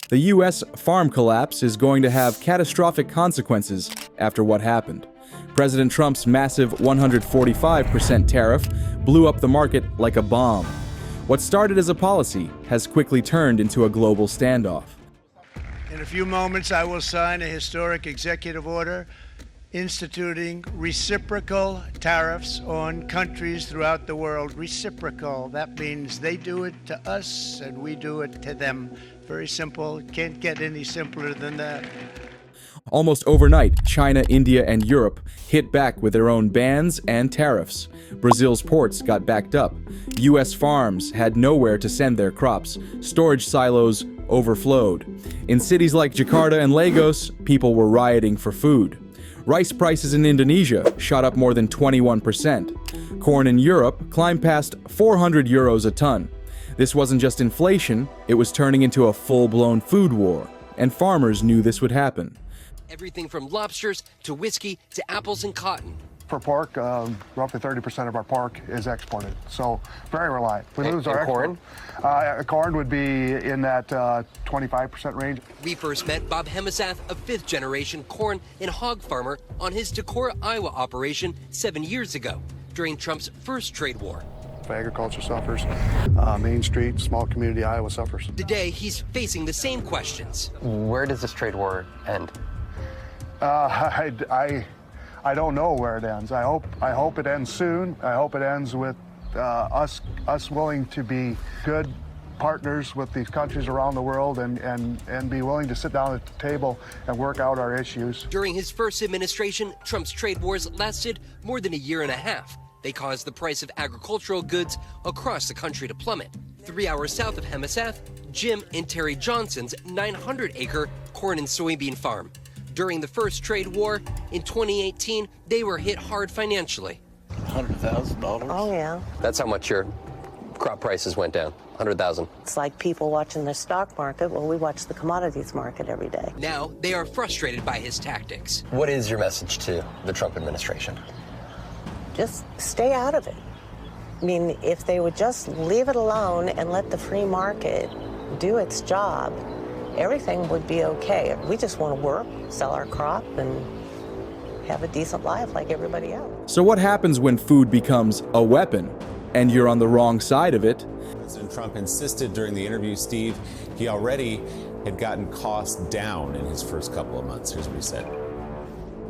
The U.S. farm collapse is going to have catastrophic consequences after what happened. President Trump's massive 145% tariff blew up the market like a bomb. What started as a policy has quickly turned into a global standoff. In a few moments, I will sign a historic executive order instituting reciprocal tariffs on countries throughout the world. Reciprocal, that means they do it to us and we do it to them. Very simple, can't get any simpler than that. Almost overnight, China, India, and Europe hit back with their own bans and tariffs. Brazil's ports got backed up. U.S. farms had nowhere to send their crops. Storage silos overflowed. In cities like Jakarta and Lagos, people were rioting for food. Rice prices in Indonesia shot up more than 21%. Corn in Europe climbed past 400 euros a ton. This wasn't just inflation, it was turning into a full-blown food war, and farmers knew this would happen. Everything from lobsters to whiskey to apples and cotton. For pork, roughly 30% of our pork is exported, so very reliant. We lose our corn? Corn would be in that 25% range. We first met Bob Hemasath, a fifth-generation corn and hog farmer, on his Decorah, Iowa operation 7 years ago, during Trump's first trade war. Agriculture suffers. Main Street, small community Iowa suffers. Today, he's facing the same questions. Where does this trade war end? I don't know where it ends. I hope it ends soon. I hope it ends with us willing to be good partners with these countries around the world and be willing to sit down at the table and work out our issues. During his first administration, Trump's trade wars lasted more than a year and a half. They caused the price of agricultural goods across the country to plummet. 3 hours south of Hemasath, Jim and Terry Johnson's 900-acre corn and soybean farm. During the first trade war in 2018, they were hit hard financially. $100,000? Oh, yeah. That's how much your crop prices went down, 100,000. It's like people watching the stock market. Well, we watch the commodities market every day. Now, they are frustrated by his tactics. What is your message to the Trump administration? Just stay out of it. I mean, if they would just leave it alone and let the free market do its job, everything would be okay. We just want to work, sell our crop, and have a decent life like everybody else. So what happens when food becomes a weapon and you're on the wrong side of it? President Trump insisted during the interview, Steve, he already had gotten costs down in his first couple of months. Here's what he said.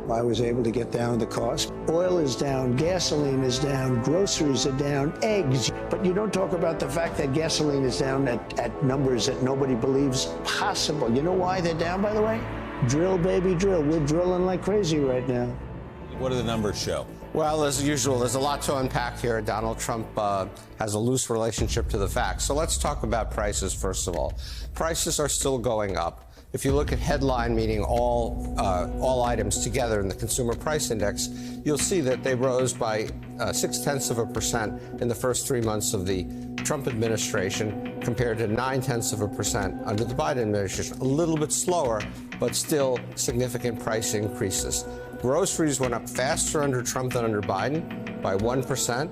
I was able to get down the cost. Oil is down, gasoline is down, groceries are down, eggs. But you don't talk about the fact that gasoline is down at numbers that nobody believes possible. You know why they're down, by the way? Drill, baby, drill. We're drilling like crazy right now. What do the numbers show? Well, as usual, there's a lot to unpack here. Donald Trump has a loose relationship to the facts. So let's talk about prices, first of all. Prices are still going up. If you look at headline, meaning all items together in the Consumer Price Index, you'll see that they rose by 0.6% in the first 3 months of the Trump administration compared to 0.9% under the Biden administration. A little bit slower, but still significant price increases. Groceries went up faster under Trump than under Biden by 1%.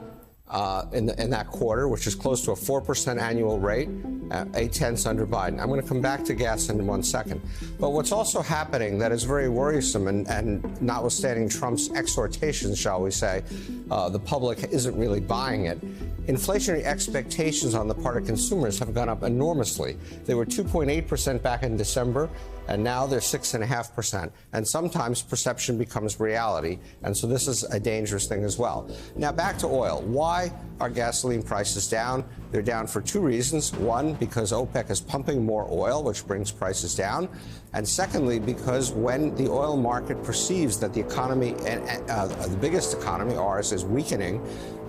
In that quarter, which is close to a 4% annual rate, 0.8 under Biden. I'm going to come back to gas in 1 second. But what's also happening that is very worrisome, and notwithstanding Trump's exhortations, shall we say, the public isn't really buying it. Inflationary expectations on the part of consumers have gone up enormously. They were 2.8% back in December, and now they're 6.5%. And sometimes perception becomes reality, and so this is a dangerous thing as well. Now back to oil. Why are gasoline prices down? They're down for two reasons. One, because OPEC is pumping more oil, which brings prices down. And secondly, because when the oil market perceives that the economy, the biggest economy, ours, is weakening,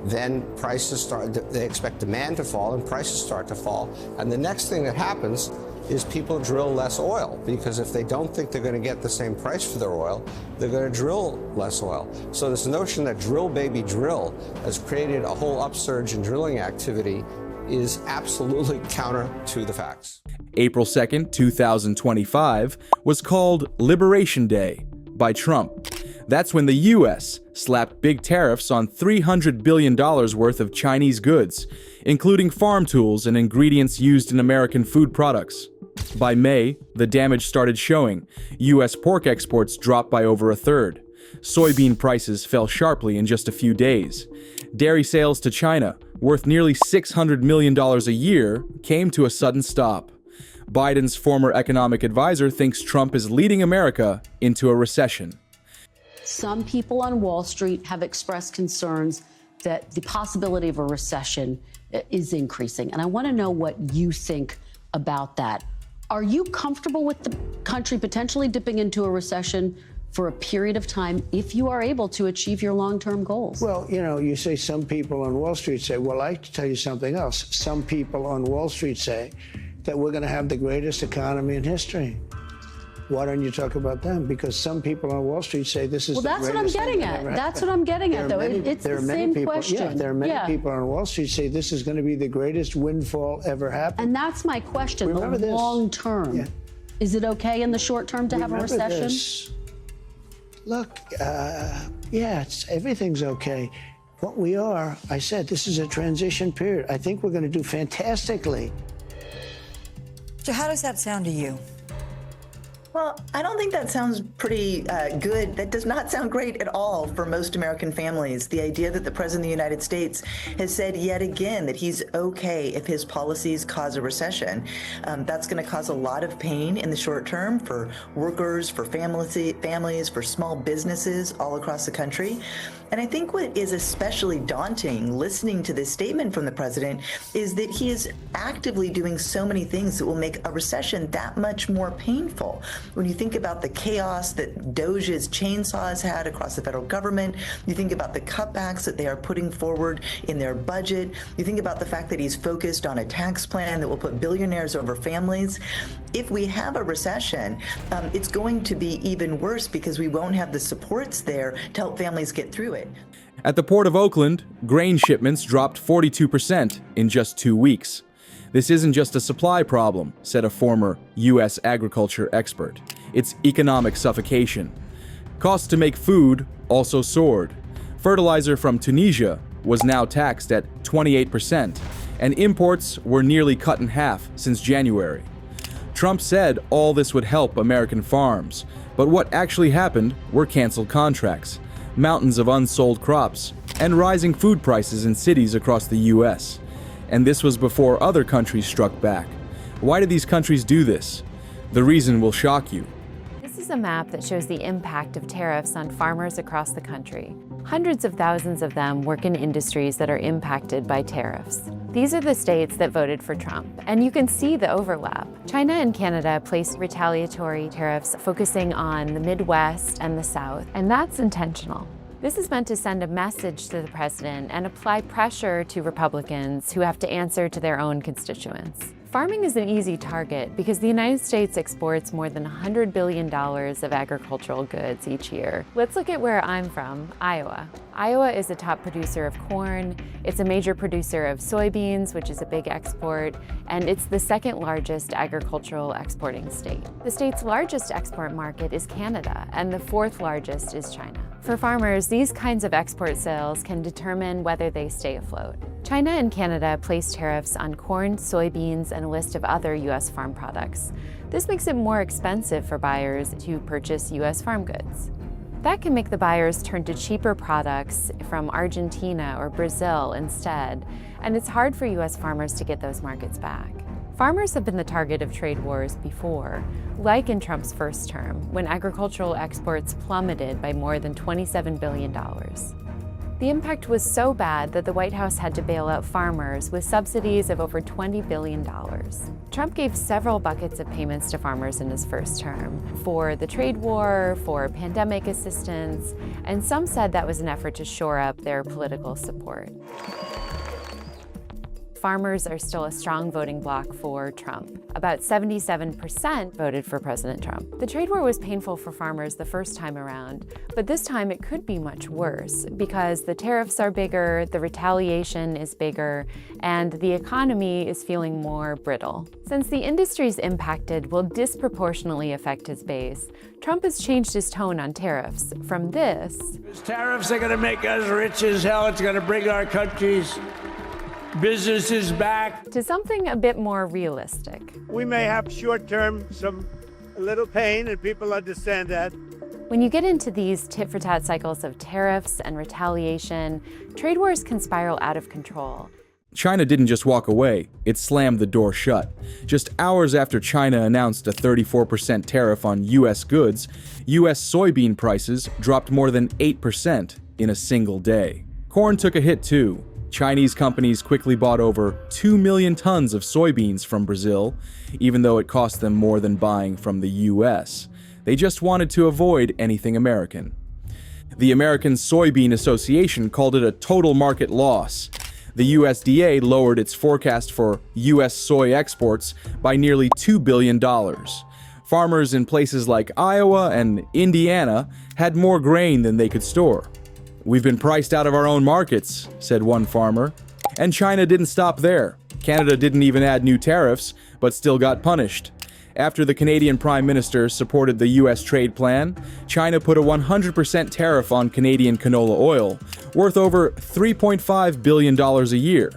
then prices start, they expect demand to fall and prices start to fall. And the next thing that happens is people drill less oil, because if they don't think they're going to get the same price for their oil, they're going to drill less oil. So this notion that drill, baby, drill has created a whole upsurge in drilling activity is absolutely counter to the facts. April 2nd, 2025 was called Liberation Day by Trump. That's when the U.S. slapped big tariffs on $300 billion worth of Chinese goods, including farm tools and ingredients used in American food products. By May, the damage started showing. U.S. pork exports dropped by over a third. Soybean prices fell sharply in just a few days. Dairy sales to China, worth nearly $600 million a year, came to a sudden stop. Biden's former economic advisor thinks Trump is leading America into a recession. Some people on Wall Street have expressed concerns that the possibility of a recession is increasing. And I want to know what you think about that. Are you comfortable with the country potentially dipping into a recession for a period of time if you are able to achieve your long-term goals? Well, you know, you say some people on Wall Street say, well, I can tell you something else. Some people on Wall Street say that we're going to have the greatest economy in history. Why don't you talk about them? Because some people on Wall Street say this is the greatest thing. Well, that's what I'm getting at. That's what I'm getting at, though. It's the same question. Yeah, there are many people on Wall Street say this is going to be the greatest windfall ever happened. And that's my question. Remember the this. long term. Yeah. Is it okay in the short term to have a recession? This. Look, everything's okay. What we are, I said, this is a transition period. I think we're going to do fantastically. So how does that sound to you? Well, I don't think that sounds pretty good. That does not sound great at all for most American families. The idea that the President of the United States has said yet again that he's okay if his policies cause a recession. That's going to cause a lot of pain in the short term for workers, for families, for small businesses all across the country. And I think what is especially daunting listening to this statement from the president is that he is actively doing so many things that will make a recession that much more painful. When you think about the chaos that DOJ's chainsaws had across the federal government, you think about the cutbacks that they are putting forward in their budget, you think about the fact that he's focused on a tax plan that will put billionaires over families. If we have a recession, it's going to be even worse because we won't have the supports there to help families get through it. At the Port of Oakland, grain shipments dropped 42% in just 2 weeks. This isn't just a supply problem, said a former U.S. agriculture expert. It's economic suffocation. Costs to make food also soared. Fertilizer from Tunisia was now taxed at 28%, and imports were nearly cut in half since January. Trump said all this would help American farms, but what actually happened were canceled contracts, mountains of unsold crops, and rising food prices in cities across the U.S. And this was before other countries struck back. Why did these countries do this? The reason will shock you. This is a map that shows the impact of tariffs on farmers across the country. Hundreds of thousands of them work in industries that are impacted by tariffs. These are the states that voted for Trump, and you can see the overlap. China and Canada placed retaliatory tariffs focusing on the Midwest and the South, and that's intentional. This is meant to send a message to the president and apply pressure to Republicans who have to answer to their own constituents. Farming is an easy target because the United States exports more than $100 billion of agricultural goods each year. Let's look at where I'm from, Iowa. Iowa is a top producer of corn, it's a major producer of soybeans, which is a big export, and it's the second largest agricultural exporting state. The state's largest export market is Canada, and the fourth largest is China. For farmers, these kinds of export sales can determine whether they stay afloat. China and Canada place tariffs on corn, soybeans, and a list of other U.S. farm products. This makes it more expensive for buyers to purchase U.S. farm goods. That can make the buyers turn to cheaper products from Argentina or Brazil instead, and it's hard for U.S. farmers to get those markets back. Farmers have been the target of trade wars before, like in Trump's first term, when agricultural exports plummeted by more than $27 billion. The impact was so bad that the White House had to bail out farmers with subsidies of over $20 billion. Trump gave several buckets of payments to farmers in his first term, for the trade war, for pandemic assistance, and some said that was an effort to shore up their political support. Farmers are still a strong voting bloc for Trump. About 77% voted for President Trump. The trade war was painful for farmers the first time around, but this time it could be much worse because the tariffs are bigger, the retaliation is bigger, and the economy is feeling more brittle. Since the industries impacted will disproportionately affect his base, Trump has changed his tone on tariffs from this. Tariffs are going to make us rich as hell. It's going to bring our countries Business is back. To something a bit more realistic. We may have short-term a little pain, and people understand that. When you get into these tit-for-tat cycles of tariffs and retaliation, trade wars can spiral out of control. China didn't just walk away, it slammed the door shut. Just hours after China announced a 34% tariff on U.S. goods, U.S. soybean prices dropped more than 8% in a single day. Corn took a hit too. Chinese companies quickly bought over 2 million tons of soybeans from Brazil, even though it cost them more than buying from the U.S. They just wanted to avoid anything American. The American Soybean Association called it a total market loss. The USDA lowered its forecast for U.S. soy exports by nearly $2 billion. Farmers in places like Iowa and Indiana had more grain than they could store. "We've been priced out of our own markets," said one farmer. And China didn't stop there. Canada didn't even add new tariffs, but still got punished. After the Canadian Prime Minister supported the U.S. trade plan, China put a 100% tariff on Canadian canola oil, worth over $3.5 billion a year.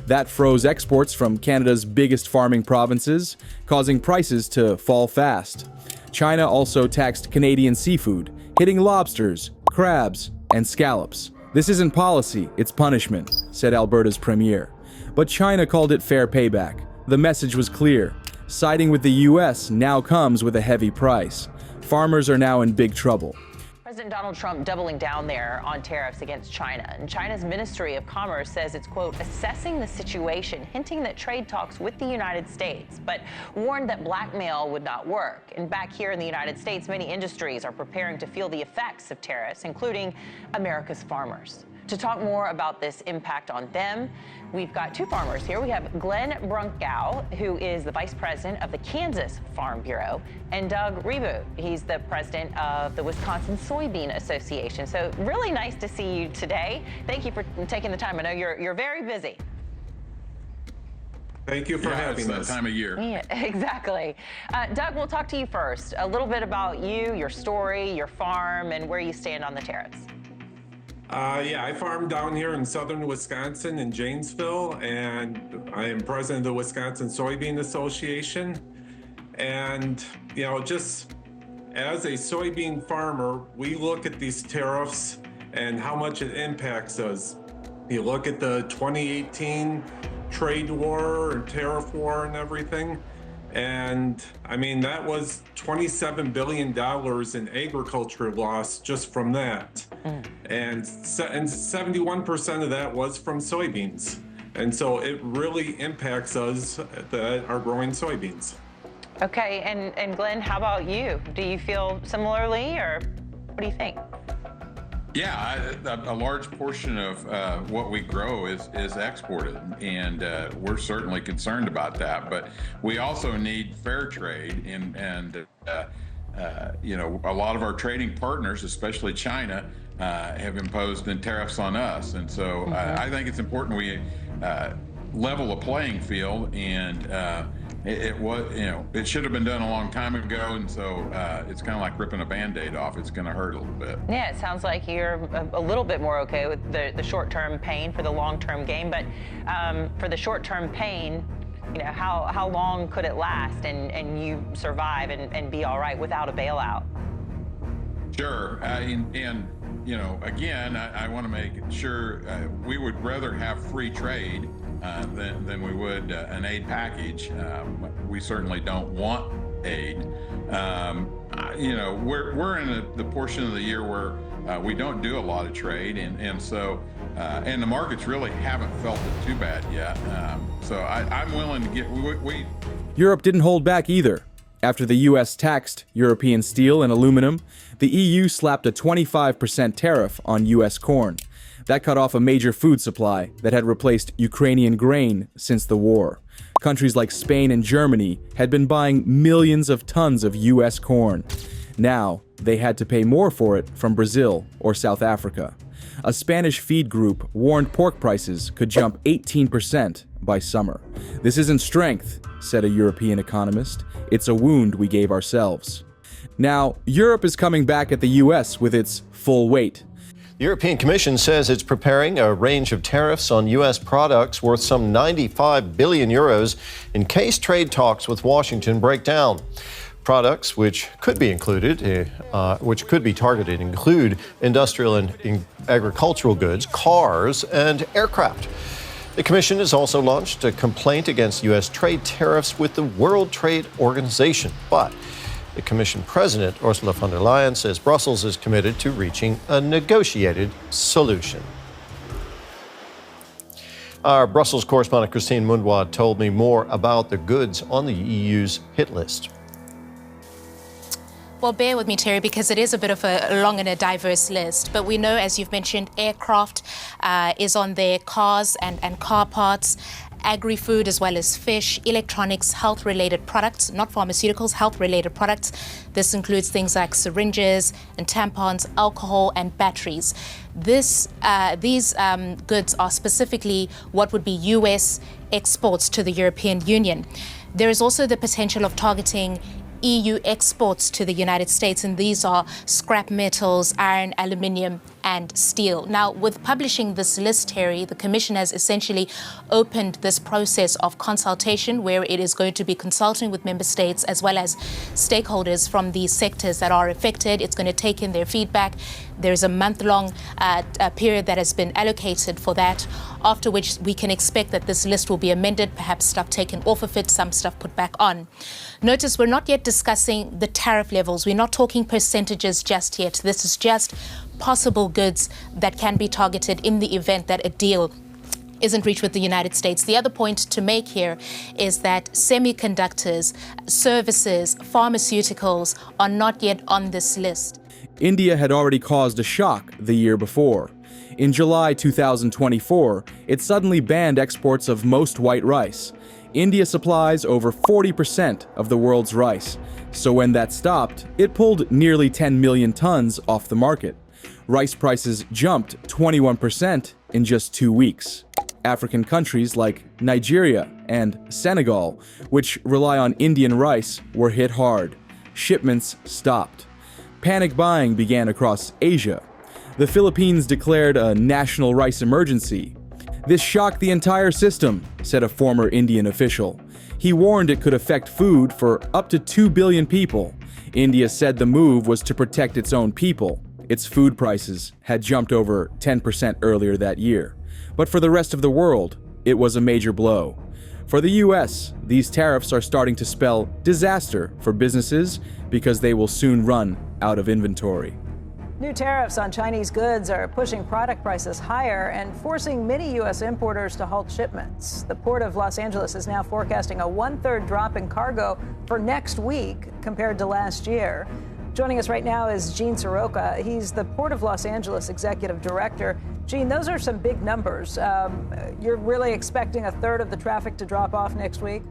That froze exports from Canada's biggest farming provinces, causing prices to fall fast. China also taxed Canadian seafood, hitting lobsters, crabs, and scallops. "This isn't policy, it's punishment," said Alberta's premier. But China called it fair payback. The message was clear. Siding with the U.S. now comes with a heavy price. Farmers are now in big trouble. President Donald Trump doubling down there on tariffs against China. And China's Ministry of Commerce says it's, quote, assessing the situation, hinting that trade talks with the United States, but warned that blackmail would not work. And back here in the United States, many industries are preparing to feel the effects of tariffs, including America's farmers. To talk more about this impact on them, we've got two farmers here. We have Glenn Brunkow, who is the vice president of the Kansas Farm Bureau, and Doug Reboot. He's the president of the Wisconsin Soybean Association. So really nice to see you today. Thank you for taking the time. I know you're very busy. Thank you for having us. It's that time of year. Yeah, exactly. Doug, we'll talk to you first. A little bit about you, your story, your farm, and where you stand on the tariffs. I farm down here in southern Wisconsin in Janesville, and I am president of the Wisconsin Soybean Association. And, just as a soybean farmer, we look at these tariffs and how much it impacts us. You look at the 2018 trade war and tariff war and everything. And that was $27 billion in agriculture loss just from that. And 71% of that was from soybeans. And so it really impacts us that are growing soybeans. Okay, and Glenn, how about you? Do you feel similarly, or what do you think? Yeah, a large portion of what we grow is exported, and we're certainly concerned about that. But we also need fair trade, and a lot of our trading partners, especially China, have imposed tariffs on us. And so I think it's important we level the playing field, and it should have been done a long time ago, and so it's kind of like ripping a Band-Aid off. It's going to hurt a little bit. Yeah, it sounds like you're a little bit more okay with the short-term pain for the long-term gain, but for the short-term pain, how long could it last and you survive and be all right without a bailout? Sure, again, I want to make sure we would rather have free trade than we would an aid package. We certainly don't want aid. We're in the portion of the year where we don't do a lot of trade, and so the markets really haven't felt it too bad yet. So I'm willing to get. Europe didn't hold back either. After the U.S. taxed European steel and aluminum, the EU slapped a 25% tariff on U.S. corn. That cut off a major food supply that had replaced Ukrainian grain since the war. Countries like Spain and Germany had been buying millions of tons of U.S. corn. Now, they had to pay more for it from Brazil or South Africa. A Spanish feed group warned pork prices could jump 18% by summer. "This isn't strength," said a European economist. "It's a wound we gave ourselves." Now, Europe is coming back at the U.S. with its full weight. The European Commission says it's preparing a range of tariffs on U.S. products worth some 95 billion euros in case trade talks with Washington break down. Products which could be targeted include industrial and agricultural goods, cars, and aircraft. The Commission has also launched a complaint against U.S. trade tariffs with the World Trade Organization, but the Commission President, Ursula von der Leyen, says Brussels is committed to reaching a negotiated solution. Our Brussels correspondent Christine Mundwad told me more about the goods on the EU's hit list. Well, bear with me, Terry, because it is a bit of a long and a diverse list. But we know, as you've mentioned, aircraft is on there, cars and car parts, agri-food as well as fish, electronics, health-related products, not pharmaceuticals, health-related products. This includes things like syringes and tampons, alcohol and batteries. These goods are specifically what would be U.S. exports to the European Union. There is also the potential of targeting EU exports to the United States, and these are scrap metals, iron, aluminium, and steel. Now, with publishing this list, Terry, the Commission has essentially opened this process of consultation where it is going to be consulting with member states as well as stakeholders from the sectors that are affected. It's going to take in their feedback. There's a month-long period that has been allocated for that, after which we can expect that this list will be amended, perhaps stuff taken off of it, some stuff put back on. Notice we're not yet discussing the tariff levels. We're not talking percentages just yet. This is just possible goods that can be targeted in the event that a deal isn't reached with the United States. The other point to make here is that semiconductors, services, pharmaceuticals are not yet on this list. India had already caused a shock the year before. In July 2024, it suddenly banned exports of most white rice. India supplies over 40% of the world's rice. So when that stopped, it pulled nearly 10 million tons off the market. Rice prices jumped 21% in just 2 weeks. African countries like Nigeria and Senegal, which rely on Indian rice, were hit hard. Shipments stopped. Panic buying began across Asia. The Philippines declared a national rice emergency. This shocked the entire system, said a former Indian official. He warned it could affect food for up to 2 billion people. India said the move was to protect its own people. Its food prices had jumped over 10% earlier that year. But for the rest of the world, it was a major blow. For the US, these tariffs are starting to spell disaster for businesses because they will soon run out of inventory. New tariffs on Chinese goods are pushing product prices higher and forcing many U.S. importers to halt shipments. The Port of Los Angeles is now forecasting a 1/3 drop in cargo for next week compared to last year. Joining us right now is Gene Soroka. He's the Port of Los Angeles Executive Director. Gene, those are some big numbers. You're really expecting 1/3 of the traffic to drop off next week?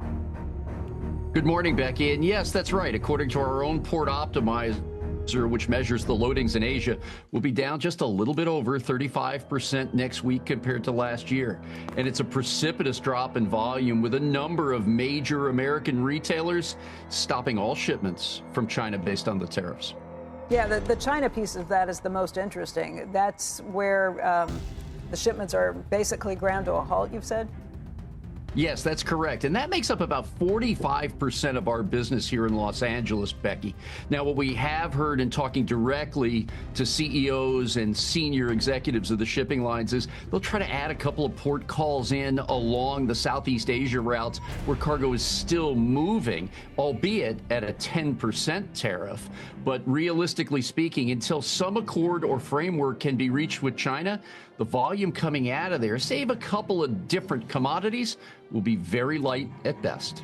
Good morning, Becky. And yes, that's right. According to our own Port Optimizer, which measures the loadings in Asia, will be down just a little bit over 35% next week compared to last year. And it's a precipitous drop in volume, with a number of major American retailers stopping all shipments from China based on the tariffs. Yeah, the China piece of that is the most interesting. That's where the shipments are basically ground to a halt, you've said? Yes, that's correct. And that makes up about 45% of our business here in Los Angeles, Becky. Now, what we have heard in talking directly to CEOs and senior executives of the shipping lines is they'll try to add a couple of port calls in along the Southeast Asia routes where cargo is still moving, albeit at a 10% tariff. But realistically speaking, until some accord or framework can be reached with China, the volume coming out of there, save a couple of different commodities, will be very light at best.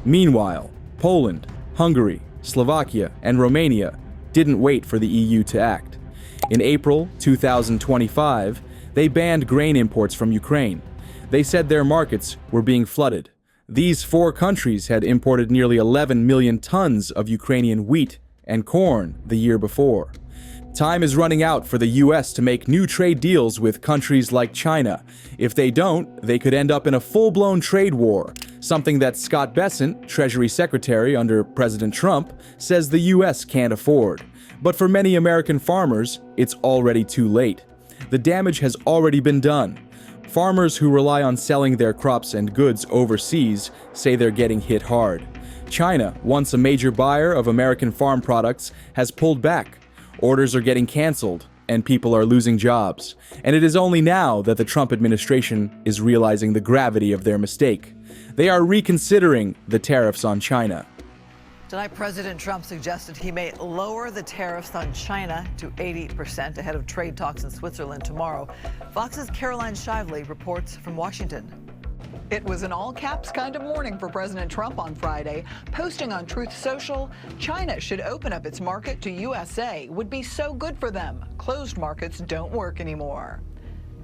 Meanwhile, Poland, Hungary, Slovakia, and Romania didn't wait for the EU to act. In April 2025, they banned grain imports from Ukraine. They said their markets were being flooded. These 4 countries had imported nearly 11 million tons of Ukrainian wheat and corn the year before. Time is running out for the U.S. to make new trade deals with countries like China. If they don't, they could end up in a full-blown trade war. something that Scott Bessent, Treasury Secretary under President Trump, says the U.S. can't afford. But for many American farmers, it's already too late. The damage has already been done. Farmers who rely on selling their crops and goods overseas say they're getting hit hard. China, once a major buyer of American farm products, has pulled back. Orders are getting canceled, and people are losing jobs. And it is only now that the Trump administration is realizing the gravity of their mistake. They are reconsidering the tariffs on China. Tonight, President Trump suggested he may lower the tariffs on China to 80% ahead of trade talks in Switzerland tomorrow. Fox's Caroline Shively reports from Washington. It was an all-caps kind of morning for President Trump on Friday, posting on Truth Social, China should open up its market to USA, would be so good for them. Closed markets don't work anymore.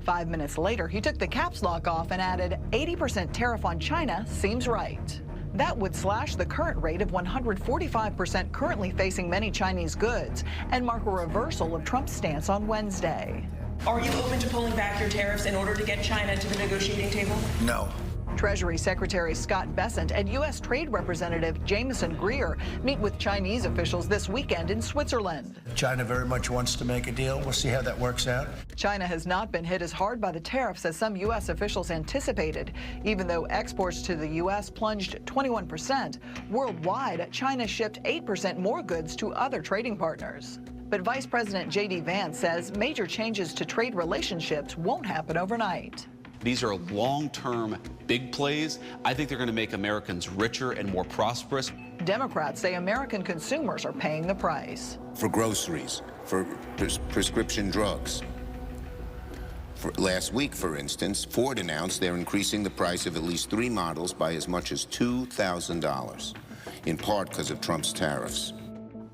5 minutes later, he took the caps lock off and added, 80% tariff on China seems right. That would slash the current rate of 145% currently facing many Chinese goods and mark a reversal of Trump's stance on Wednesday. Are you open to pulling back your tariffs in order to get China to the negotiating table? No. Treasury Secretary Scott Bessent and U.S. Trade Representative Jameson Greer meet with Chinese officials this weekend in Switzerland. China very much wants to make a deal. We'll see how that works out. China has not been hit as hard by the tariffs as some U.S. officials anticipated. Even though exports to the U.S. plunged 21%, worldwide, China shipped 8% more goods to other trading partners. But Vice President J.D. Vance says major changes to trade relationships won't happen overnight. These are long-term big plays. I think they're going to make Americans richer and more prosperous. Democrats say American consumers are paying the price. For groceries, for prescription drugs. Last week, for instance, Ford announced they're increasing the price of at least 3 models by as much as $2,000, in part because of Trump's tariffs.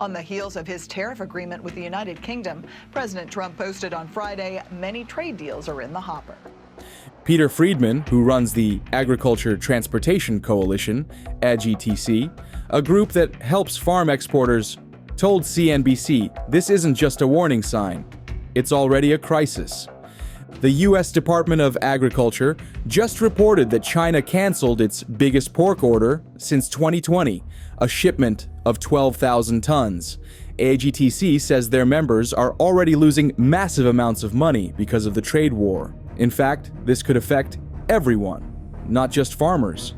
On the heels of his tariff agreement with the United Kingdom, President Trump posted on Friday, many trade deals are in the hopper. Peter Friedman, who runs the Agriculture Transportation Coalition, AGTC, a group that helps farm exporters, told CNBC this isn't just a warning sign, it's already a crisis. The U.S. Department of Agriculture just reported that China canceled its biggest pork order since 2020, a shipment of 12,000 tons. AGTC says their members are already losing massive amounts of money because of the trade war. In fact, this could affect everyone, not just farmers.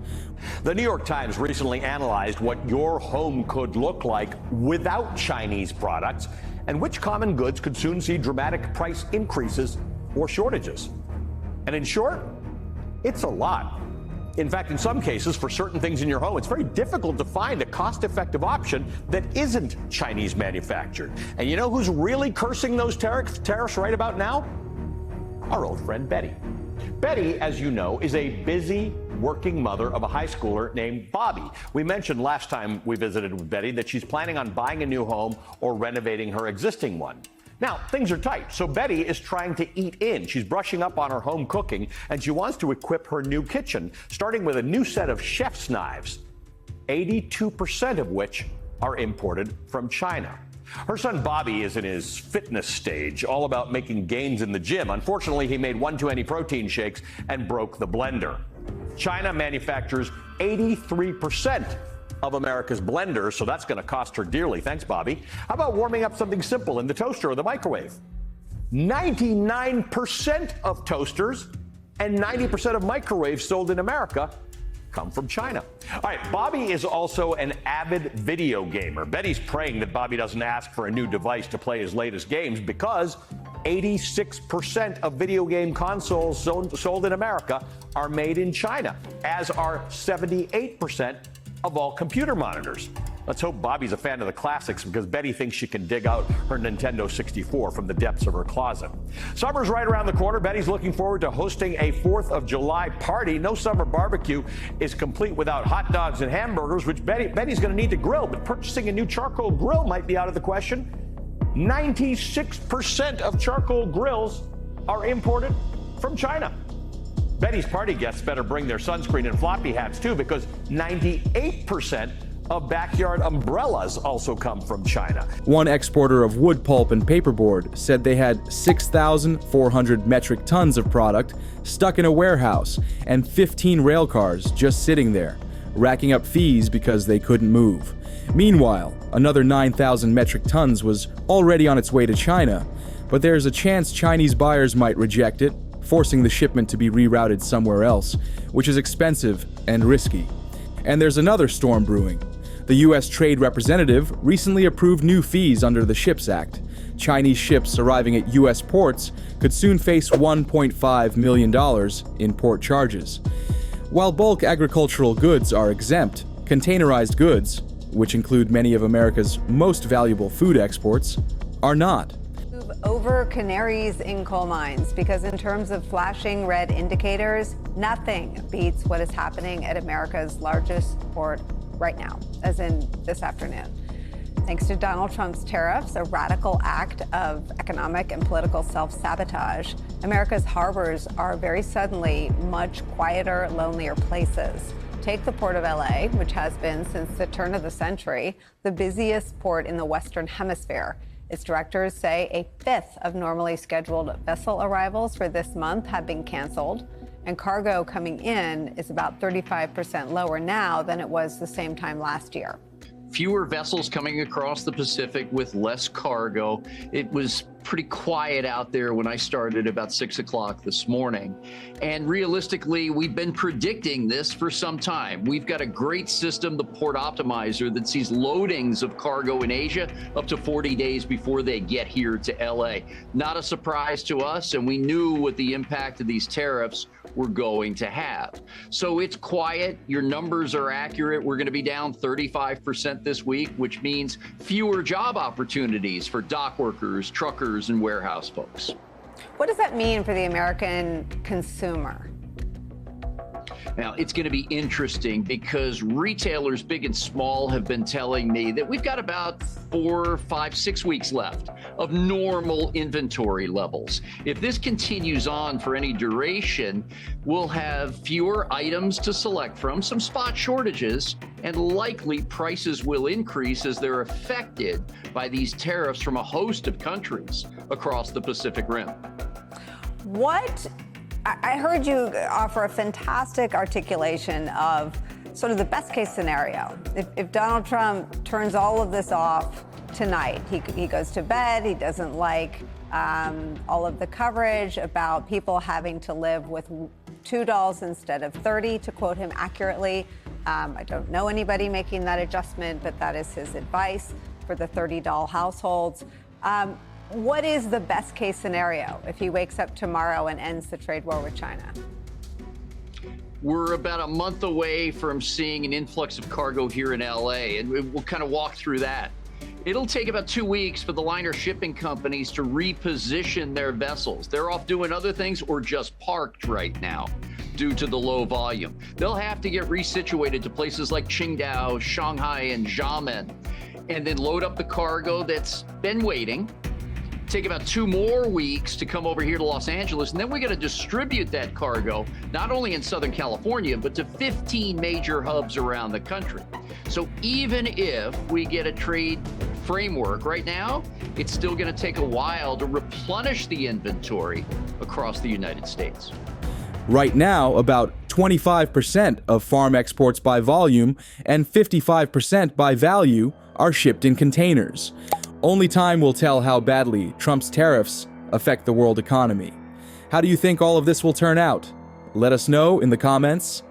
The New York Times recently analyzed what your home could look like without Chinese products and which common goods could soon see dramatic price increases or shortages. And in short, it's a lot. In fact, in some cases, for certain things in your home, it's very difficult to find a cost-effective option that isn't Chinese manufactured. And you know who's really cursing those tariffs right about now? Our old friend Betty. Betty, as you know, is a busy working mother of a high schooler named Bobby. We mentioned last time we visited with Betty that she's planning on buying a new home or renovating her existing one. Now, things are tight, so Betty is trying to eat in. She's brushing up on her home cooking, and she wants to equip her new kitchen, starting with a new set of chef's knives, 82% of which are imported from China. Her son Bobby is in his fitness stage, all about making gains in the gym. Unfortunately, he made one too many protein shakes and broke the blender. China manufactures 83% of America's blenders, so that's going to cost her dearly. Thanks, Bobby. How about warming up something simple in the toaster or the microwave? 99% of toasters and 90% of microwaves sold in America come from China. All right, Bobby is also an avid video gamer. Betty's praying that Bobby doesn't ask for a new device to play his latest games because 86% of video game consoles sold in America are made in China, as are 78% of all computer monitors. Let's hope Bobby's a fan of the classics because Betty thinks she can dig out her Nintendo 64 from the depths of her closet. Summer's right around the corner. Betty's looking forward to hosting a 4th of July party. No summer barbecue is complete without hot dogs and hamburgers, which Betty's going to need to grill, but purchasing a new charcoal grill might be out of the question. 96% of charcoal grills are imported from China. Betty's party guests better bring their sunscreen and floppy hats too, because 98% of backyard umbrellas also come from China. One exporter of wood pulp and paperboard said they had 6,400 metric tons of product stuck in a warehouse and 15 rail cars just sitting there, racking up fees because they couldn't move. Meanwhile, another 9,000 metric tons was already on its way to China, but there's a chance Chinese buyers might reject it, forcing the shipment to be rerouted somewhere else, which is expensive and risky. And there's another storm brewing. The U.S. Trade Representative recently approved new fees under the SHIPS Act. Chinese ships arriving at U.S. ports could soon face $1.5 million in port charges. While bulk agricultural goods are exempt, containerized goods, which include many of America's most valuable food exports, are not. Move over canaries in coal mines, because in terms of flashing red indicators, nothing beats what is happening at America's largest port right now, as in this afternoon. Thanks to Donald Trump's tariffs, a radical act of economic and political self-sabotage, America's harbors are very suddenly much quieter, lonelier places. Take the Port of LA, which has been, since the turn of the century, the busiest port in the Western Hemisphere. Its directors say a fifth of normally scheduled vessel arrivals for this month have been canceled, and cargo coming in is about 35% lower now than it was the same time last year. Fewer vessels coming across the Pacific with less cargo. It was pretty quiet out there when I started about 6 o'clock this morning. And realistically, we've been predicting this for some time. We've got a great system, the Port Optimizer, that sees loadings of cargo in Asia up to 40 days before they get here to LA. Not a surprise to us, and we knew what the impact of these tariffs were going to have. So it's quiet. Your numbers are accurate. We're going to be down 35% this week, which means fewer job opportunities for dock workers, truckers, and warehouse folks. What does that mean for the American consumer? Now, it's going to be interesting because retailers, big and small, have been telling me that we've got about 4, 5, 6 weeks left of normal inventory levels. If this continues on for any duration, we'll have fewer items to select from, some spot shortages, and likely prices will increase as they're affected by these tariffs from a host of countries across the Pacific Rim. I heard you offer a fantastic articulation of sort of the best case scenario. If Donald Trump turns all of this off tonight, he goes to bed, he doesn't like all of the coverage about people having to live with $2 instead of 30, to quote him accurately. I don't know anybody making that adjustment, but that is his advice for the $30 households. What is the best case scenario if he wakes up tomorrow and ends the trade war with China? We're about a month away from seeing an influx of cargo here in LA, and we'll kind of walk through that. It'll take about 2 weeks for the liner shipping companies to reposition their vessels. They're off doing other things or just parked right now due to the low volume. They'll have to get resituated to places like Qingdao, Shanghai, and Xiamen, and then load up the cargo that's been waiting. Take about 2 more weeks to come over here to Los Angeles, and then we got to distribute that cargo not only in Southern California, but to 15 major hubs around the country. So even if we get a trade framework right now, it's still going to take a while to replenish the inventory across the United States. Right now, about 25% of farm exports by volume and 55% by value are shipped in containers. Only time will tell how badly Trump's tariffs affect the world economy. How do you think all of this will turn out? Let us know in the comments